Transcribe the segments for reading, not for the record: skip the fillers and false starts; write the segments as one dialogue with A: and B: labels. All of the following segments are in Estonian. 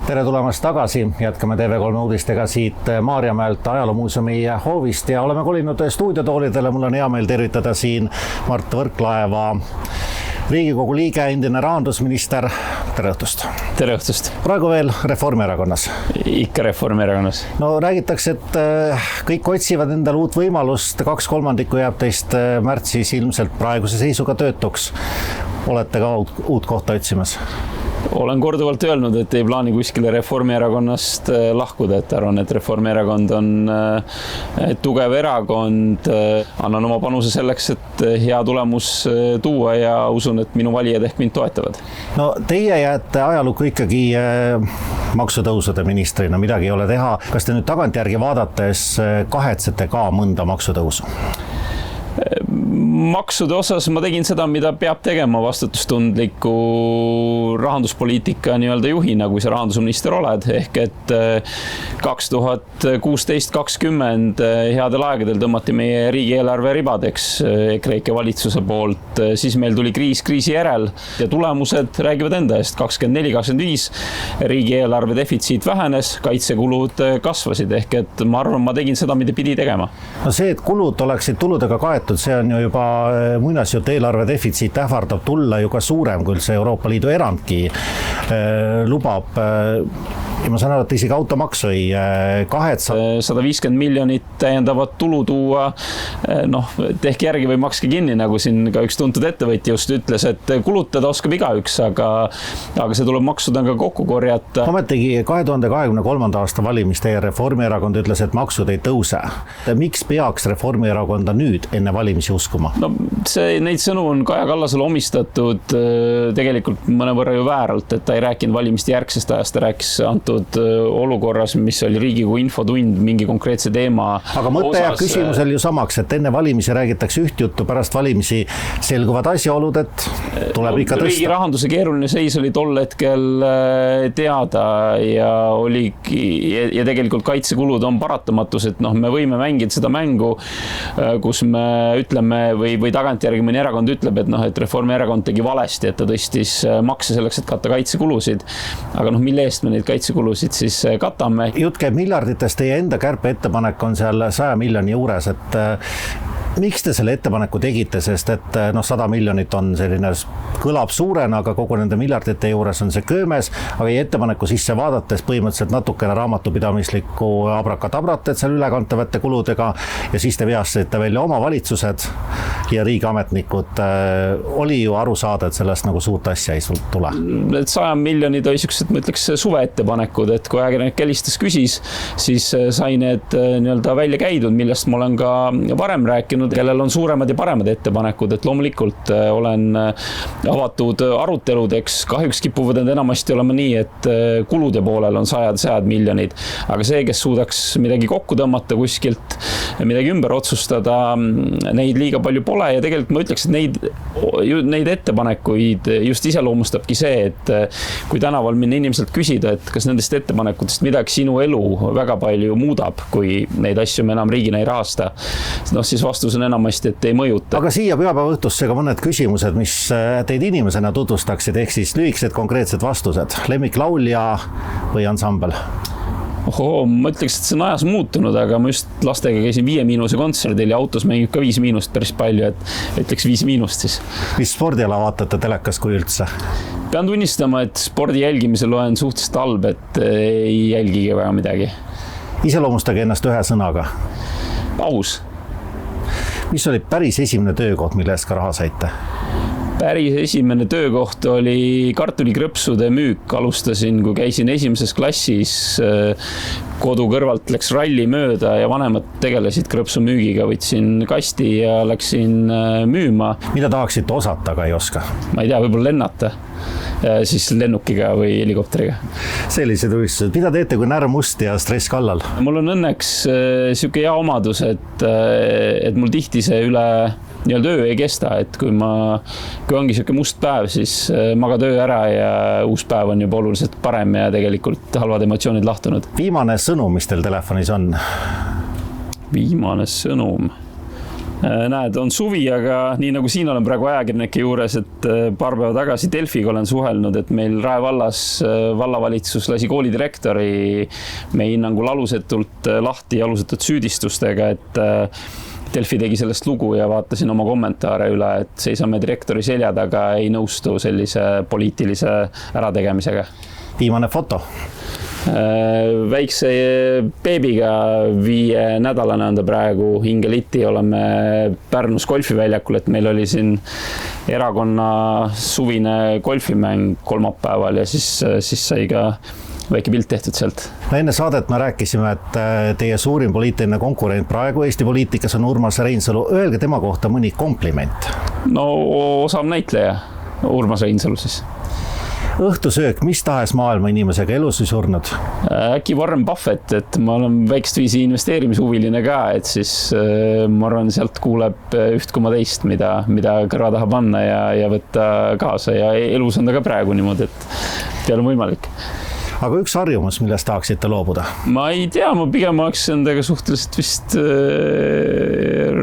A: Tere tulemast tagasi, jätkame TV3 uudistega siit Maarjamäelt ajaloomuuseumi hoovist ja oleme kolinud stuudiotoolidele. Mul on hea meel tervitada siin Mart Võrklaeva, Riigikogu liige, endine rahandusminister. Tere õhtust.
B: Tere õhtust.
A: Praegu veel Reformierakonnas.
B: Ikka Reformierakonnas.
A: No räägitakse, et kõik otsivad endale uut võimalust. 2/3 jääb teist märtsis ilmselt praeguse seisuga töötuks. Olete ka uut kohta otsimas?
B: Olen korduvalt öelnud, et ei plaani kuskile Reformierakonnast lahkuda, et arvan, et Reformierakond on tugev erakond. Annan oma panuse selleks, et hea tulemus tuua ja usun, et minu valijad ehk mind toetavad.
A: No teie jääte ajalukku ikkagi maksutõusude ministrina, midagi ei ole teha. Kas te nüüd tagantjärgi vaadates kahetsete ka mõnda maksutõusu?
B: Maksude osas ma tegin seda, mida peab tegema vastutustundliku rahanduspoliitika nii-öelda juhina, kui sa rahandusminister oled. Ehk et 2016-2020 headel aegadel tõmmati meie riigieelarve ribadeks EKREIKE valitsuse poolt. Siis meil tuli kriisi järel ja tulemused räägivad enda eest. 24-25 riigieelarve defitsiit vähenes, kaitsekulud kasvasid. Ehk et ma arvan, ma tegin seda, mida pidi tegema.
A: No see, et kulud oleksid tuludega kaetud, see on ju juba muinasjutt. Eelarve defitsiit ähvardab tulla ju ka suurem, kui see Euroopa Liidu erandki lubab. Ja ma saan aru, et isegi automaksu ei kahetsa.
B: 150 miljonit täiendavat tulu tuua, tehke järgi või makske kinni, nagu siin ka üks tuntud ettevõtja just ütles, et kulutada oskab igaüks, aga see tuleb maksudega kokku korjata.
A: Ometigi 2023. aasta valimiste Reformierakond ütles, et maksud ei tõuse. Miks peaks Reformierakonda nüüd enne valimisi uskuma?
B: No neid sõnu on Kaja Kallasele omistatud tegelikult mõnevõrra ju vääralt, et ta ei rääkinud valimiste järgsest ajast, ta rääkis antud olukorras, mis oli Riigikogu infotund mingi konkreetse teema.
A: Aga mõte jääb küsimusel ju samaks, et enne valimisi räägitakse üht juttu, pärast valimisi selguvad asjaolud, et tuleb ikka tõsta.
B: Riigi rahanduse keeruline seis oli tol hetkel teada ja tegelikult kaitsekulud on paratamatus, et me võime mängida seda mängu, kus me ütleme või tagantjärgi mõni erakond ütleb, et Reformierakond tegi valesti, et ta tõstis makse selleks, et katta kaitsekulusid. Aga mille eest me neid kaitsekulusid siis katame?
A: Jutt käib miljarditest, teie enda kärpe ettepanek on seal 100 miljoni juures, et miks te selle ettepaneku tegite, sest et 100 miljonit on selline, kõlab suurena, aga kogu nende miljardite juures on see köömes, aga ettepaneku sisse vaadates põhimõtteliselt natukene raamatupidamislikku abrakadabrat, et seal ülekantavate kuludega ja siis te veasite välja oma valitsused ja riigiametnikud. Oli ju aru saada, et sellest nagu suurt asja ei tule.
B: Need 100 miljonid oli siuksed, ma ütleks, suve ettepanekud, et kui ajakirjanik helistas küsis, siis sai need nii-öelda välja käidud, millest ma olen ka varem rääkinud, kellel on suuremad ja paremad ettepanekud, et loomulikult olen avatud aruteludeks. Kahjuks kipuvad need enamasti olema nii, et kulude poolel on sajad miljonid, aga see, kes suudaks midagi kokku tõmmata kuskilt, midagi ümber otsustada, neid liiga palju pole ja tegelikult ma ütleks, et neid ettepanekuid just iseloomustabki see, et kui tänaval minna inimeselt küsida, et kas nendest ettepanekutest midagi sinu elu väga palju muudab, kui neid asju me enam riigina ei rahasta, siis vastus on enamasti, et ei mõjuta. Aga
A: siia pühapäeva õhtusse ka mõned küsimused, mis teid inimesena tutvustaksid, ehk siis lühikesed konkreetsed vastused. Lemmiklaulja või ansambel?
B: Ma ütleks, et see on ajas muutunud, aga ma just lastega käisin 5- kontserdil ja autos mängib ka 5- päris palju, et ütleks 5- siis.
A: Mis spordiala vaatate telekas kui üldse?
B: Pean tunnistama, et spordi jälgimisel olen suhteliselt halb, et ei jälgigi väga midagi.
A: Iseloomustage ennast ühe sõnaga.
B: Aus.
A: Mis oli päris esimene töökoht, mille eest ka raha saite?
B: Päris esimene töökoht oli kartulikrõpsude müük. Alustasin, kui käisin 1. klassis, kodu kõrvalt läks ralli mööda ja vanemad tegelesid krõpsumüügiga. Võtsin kasti ja läksin müüma.
A: Mida tahaksite osata, aga ei oska?
B: Ma ei tea, võib-olla lennata. Siis lennukiga või helikopteriga.
A: Sellised unistused. Mida teete, kui närv must ja stress kallal?
B: Mul on õnneks siuke hea omadus, et mul tihti see üle nii-öelda öö ei kesta, et kui ongi siuke must päev, siis magad öö ära ja uus päev on juba oluliselt parem ja tegelikult halvad emotsioonid lahtunud.
A: Viimane sõnum, mis teil telefonis on?
B: Viimane sõnum? Näed, on suvi, aga nii nagu siin olen praegu ajakirjanike juures, et paar päeva tagasi Delfiga olen suhelnud, et meil Rae vallas vallavalitsus lasi koolidirektori meie hinnangul alusetult lahti, alusetult süüdistustega, et Delfi tegi sellest lugu ja vaatasin oma kommentaare üle, et seisame direktori selja taga, ei nõustu sellise poliitilise ärategemisega.
A: Viimane foto.
B: Väikse beebiga 5 nädalane on ta praegu, hingeliti oleme Pärnus golfiväljakul, et meil oli siin erakonna suvine golfimäng kolmapäeval ja siis sai ka väike pilt tehtud sealt.
A: No enne saadet me rääkisime, et teie suurim poliitiline konkurent praegu Eesti poliitikas on Urmas Reinsalu. Öelge tema kohta mõni kompliment.
B: No osav näitleja, Urmas Reinsalu siis.
A: Õhtusöök mis tahes maailma inimesega elus või surnud?
B: Äkki Warren Buffett, et ma olen väikest viisi investeerimishuviline ka, et siis ma arvan, sealt kuuleb üht koma teist, mida kõrva taha panna ja võtta kaasa ja elus on ta ka praegu niimoodi, et peal on võimalik.
A: Aga üks harjumus, millest tahaksite loobuda?
B: Ma ei tea, ma pigem oleks endaga suhteliselt vist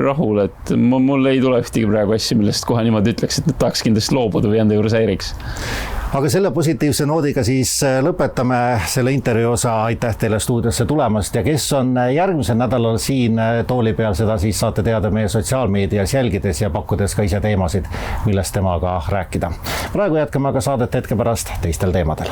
B: rahul, et mul ei tule ühtegi praegu asja, millest kohe niimoodi ütleks, et tahaks kindlasti loobuda või enda juures häiriks.
A: Aga selle positiivse noodiga siis lõpetame selle intervjuu osa. Aitäh teile stuudiosse tulemast ja kes on järgmisel nädalal siin tooli peal, seda siis saate teada meie sotsiaalmeedias jälgides ja pakkudes ka ise teemasid, millest temaga rääkida. Praegu jätkame aga saadet hetke pärast teistel teemadel.